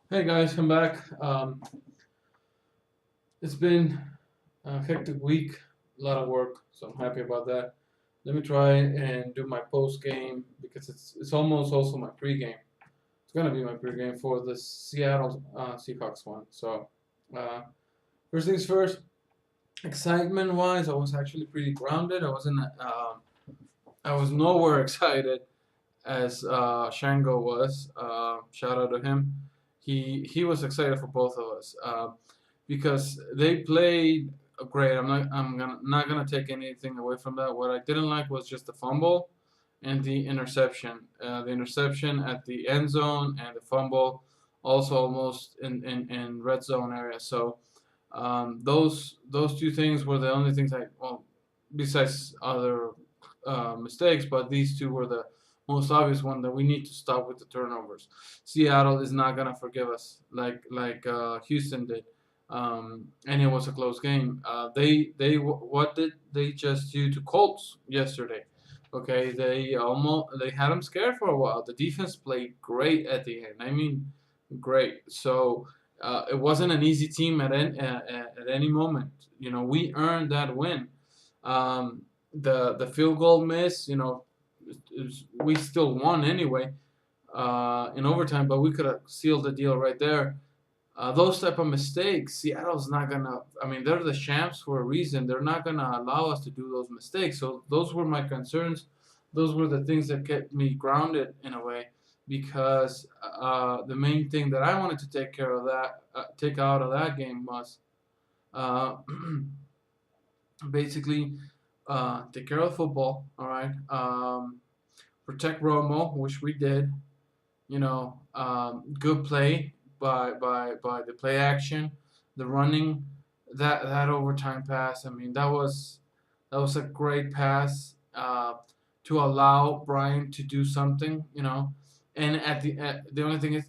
Hey guys, I'm back. It's been a hectic week, a lot of work, so I'm happy about that. Let me try and do my post game because it's almost also my pregame. It's gonna be my pregame for the Seattle Seahawks one. So uh, first things first, excitement wise, I was actually pretty grounded. I was nowhere excited as Shango was. Shout out to him. He was excited for both of us because they played great. Not gonna take anything away from that. What I didn't like was just the fumble and the interception. The interception at the end zone and the fumble also almost in red zone area. So those two things were the only things besides other mistakes, but these two were the most obvious one that we need to stop with the turnovers. Seattle is not gonna forgive us like Houston did, and it was a close game. What did they just do to Colts yesterday? Okay, they had them scared for a while. The defense played great at the end. I mean, great. So it wasn't an easy team at any moment. You know, we earned that win. The field goal miss, we still won anyway in overtime, but we could have sealed the deal right there. Those type of mistakes, Seattle's not gonna. I mean, they're the champs for a reason. They're not gonna allow us to do those mistakes. So those were my concerns. Those were the things that kept me grounded in a way, because the main thing that I wanted to take out of that game was uh, basically take care of football. All right, protect Romo, which we did. Good play by the play action, the running, that overtime pass. I mean, that was a great pass to allow Brian to do something. And the only thing is,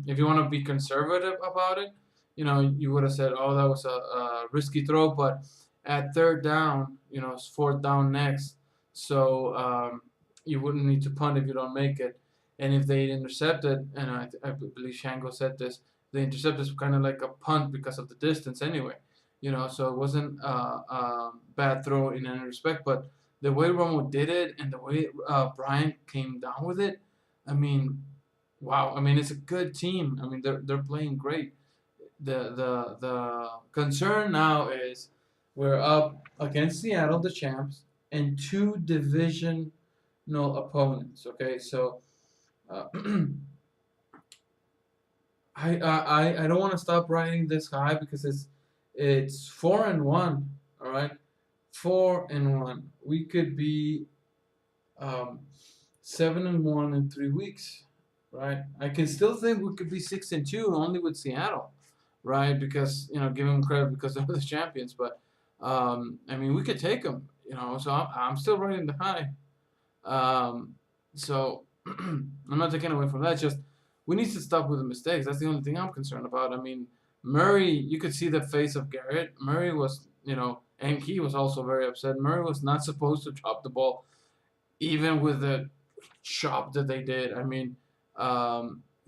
if you want to be conservative about it, you would have said, "Oh, that was a risky throw," but at third down, it's fourth down next, so you wouldn't need to punt if you don't make it. And if they intercepted, and I believe Shango said this, the intercept is kind of like a punt because of the distance anyway. So it wasn't a bad throw in any respect, but the way Romo did it and the way Bryant came down with it, I mean, wow. I mean, it's a good team. I mean, they're playing great. The concern now is we're up against Seattle, the champs, and two divisional opponents. Okay, so uh, I don't want to stop riding this high because it's 4-1. All right, 4-1. We could be um, 7-1 in 3 weeks. Right, I can still think we could be 6-2 only with Seattle, right? Because give them credit because they're the champions. But I mean, we could take them. So I'm still riding the high. Um, so I'm not taking away from that. It's just we need to stop with the mistakes. That's the only thing I'm concerned about. I mean, Murray, you could see the face of Garrett. Murray was, and he was also very upset. Murray was not supposed to drop the ball, even with the chop that they did. I mean,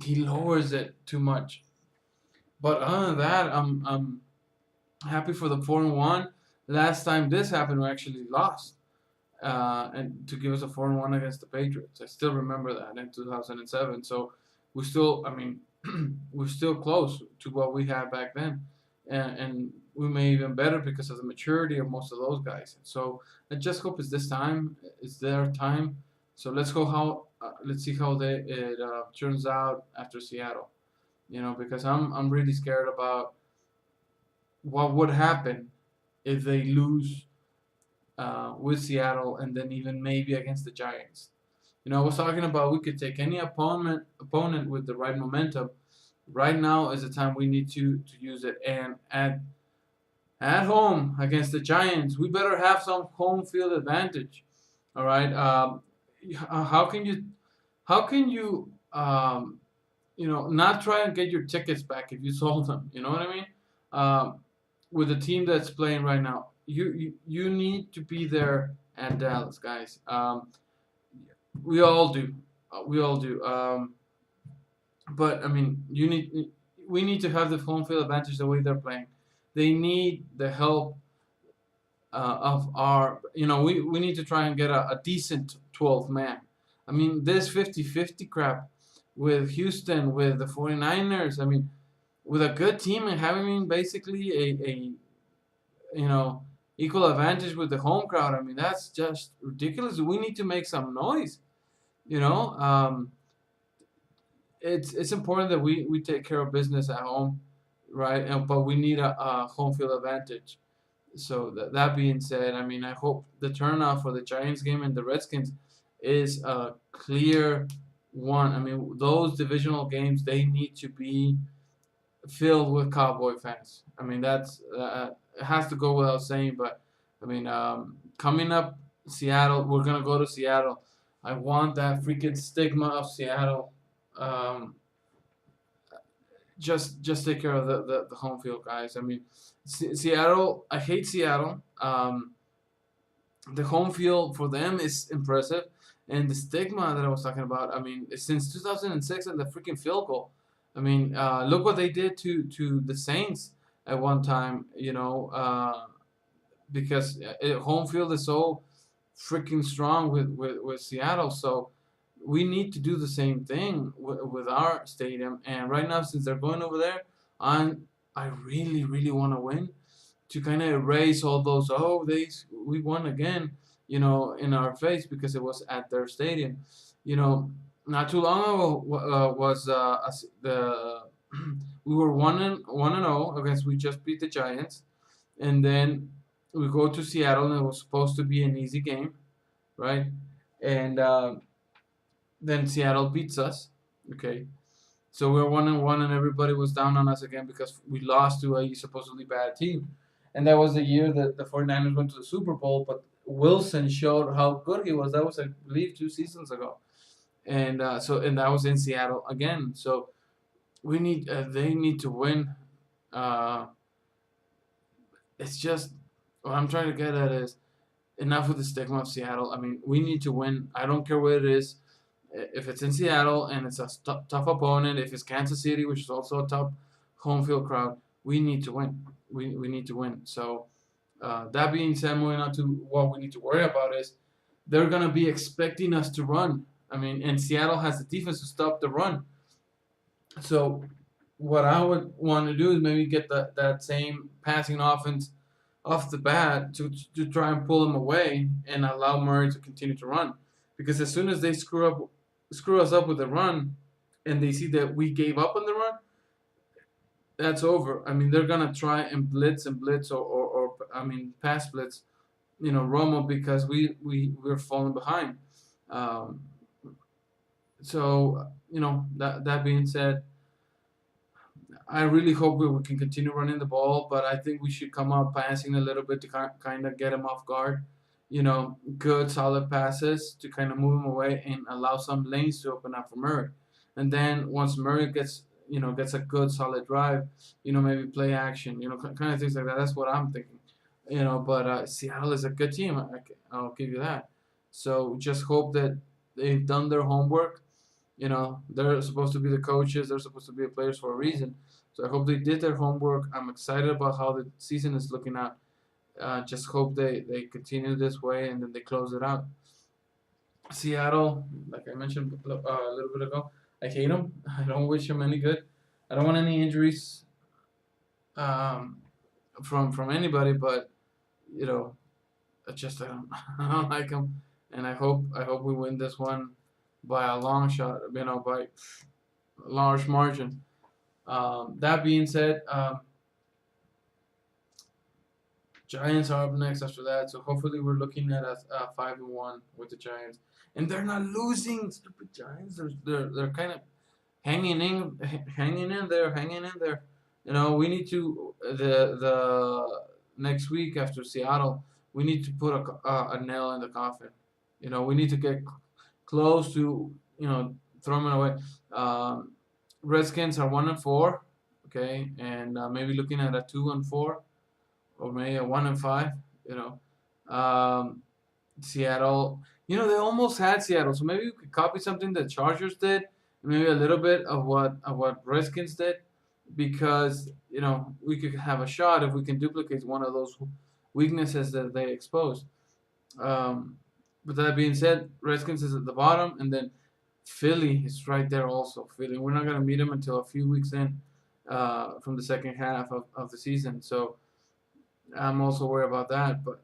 he lowers it too much. But other than that, I'm happy for the 4-1. Last time this happened, we actually lost and to give us a 4-1 against the Patriots. I still remember that in 2007. So we still, I mean, we're still close to what we had back then, and we may even better because of the maturity of most of those guys. So I just hope it's this time. It's their time. So let's see how it turns out after Seattle. Because I'm really scared about what would happen if they lose with Seattle and then even maybe against the Giants. I was talking about we could take any opponent with the right momentum. Right now is the time we need to use it. And at home against the Giants, we better have some home field advantage. All right. How can you not try and get your tickets back if you sold them? You know what I mean? Um, with the team that's playing right now, you need to be there at Dallas, guys. We all do. We all do. But I mean, we need to have the home field advantage the way they're playing. They need the help of our, we need to try and get a decent 12th man. I mean, this 50-50 crap with Houston, with the 49ers, I mean, with a good team and having basically a you know, equal advantage with the home crowd, I mean, that's just ridiculous. We need to make some noise, you know. It's important that we take care of business at home, right? But we need a home field advantage. So that being said, I mean, I hope the turnout for the Giants game and the Redskins is a clear one. I mean, those divisional games, they need to be filled with Cowboy fans. I mean, that's it has to go without saying. But I mean, coming up Seattle, we're gonna go to Seattle. I want that freaking stigma of Seattle. Um, just take care of the home field, guys. I mean, Seattle. I hate Seattle. The home field for them is impressive, and the stigma that I was talking about. I mean, since 2006 and the freaking field goal. I mean, look what they did to the Saints at one time. Because home field is so freaking strong with Seattle. So we need to do the same thing with our stadium. And right now, since they're going over there, I really really want to win to kind of erase all those, oh, we won again, in our face because it was at their stadium. You know, not too long ago was the we were 1-0 against, we just beat the Giants, and then we go to Seattle and it was supposed to be an easy game, right? And then Seattle beats us. Okay, so we were 1-1, and everybody was down on us again because we lost to a supposedly bad team. And that was the year that the 49ers went to the Super Bowl, but Wilson showed how good he was. That was, I believe, 2 seasons ago. And and that was in Seattle again. So they need to win. Uh, it's just, what I'm trying to get at is, enough with the stigma of Seattle. I mean, we need to win. I don't care where it is. If it's in Seattle and it's a tough opponent, if it's Kansas City, which is also a tough home field crowd, we need to win. We need to win. So that being said, moving on to what we need to worry about is they're gonna be expecting us to run. I mean, and Seattle has the defense to stop the run. So what I would want to do is maybe get that same passing offense off the bat to try and pull them away and allow Murray to continue to run. Because as soon as they screw us up with the run, and they see that we gave up on the run, that's over. I mean, they're gonna try and blitz or I mean, pass blitz, Romo, because we're falling behind. Um, so that being said, I really hope we can continue running the ball, but I think we should come out passing a little bit to kind of get him off guard. Good solid passes to kind of move him away and allow some lanes to open up for Murray. And then once Murray gets a good solid drive, maybe play action, kind of things like that. That's what I'm thinking. But Seattle is a good team. I'll give you that. So just hope that they've done their homework. They're supposed to be the coaches. They're supposed to be the players for a reason. So I hope they did their homework. I'm excited about how the season is looking out. Just hope they continue this way and then they close it out. Seattle, like I mentioned a little bit ago, I hate them. I don't wish them any good. I don't want any injuries from anybody, but I don't I don't like them, and I hope we win this one by a long shot. By a large margin. That being said, Giants are up next after that, so hopefully we're looking at a 5-1 with the Giants, and they're not losing. Stupid Giants. They're kind of hanging in there. We need to the next week after Seattle. We need to put a nail in the coffin. We need to get close to throw them away. Redskins are 1-4, okay, and maybe looking at a 2-4, or maybe a 1-5. Seattle. They almost had Seattle, so maybe we could copy something that Chargers did, maybe a little bit of what Redskins did, because we could have a shot if we can duplicate one of those weaknesses that they exposed. But that being said, Redskins is at the bottom, and then Philly is right there also. Philly, we're not gonna meet them until a few weeks in, from the second half of the season. So I'm also worried about that. But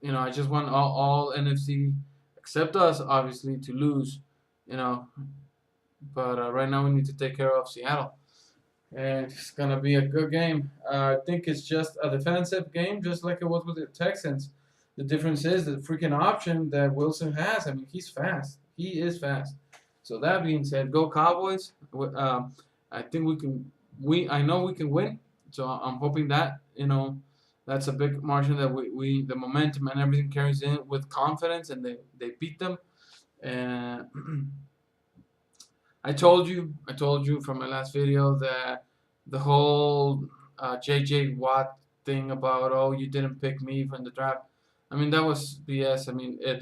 I just want all NFC except us, obviously, to lose. You know, but right now we need to take care of Seattle, and it's gonna be a good game. I think it's just a defensive game, just like it was with the Texans. The difference is the freaking option that Wilson has. I mean, he's fast. He is fast. So that being said, go Cowboys. I think we can. I know we can win. So I'm hoping that that's a big margin that we the momentum and everything carries in with confidence, and they beat them. And I told you from my last video that the whole JJ Watt thing about, oh, you didn't pick me from the draft. I mean, that was BS. I mean, it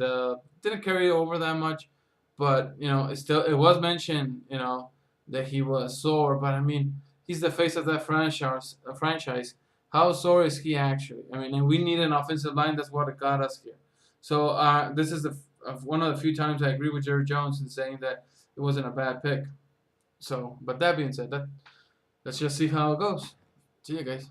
didn't carry over that much, but it was mentioned, that he was sore. But I mean, he's the face of that franchise. How sore is he actually? I mean, and we need an offensive line. That's what got us here. So this is one of the few times I agree with Jerry Jones in saying that it wasn't a bad pick. So, but that being said, let's just see how it goes. See you guys.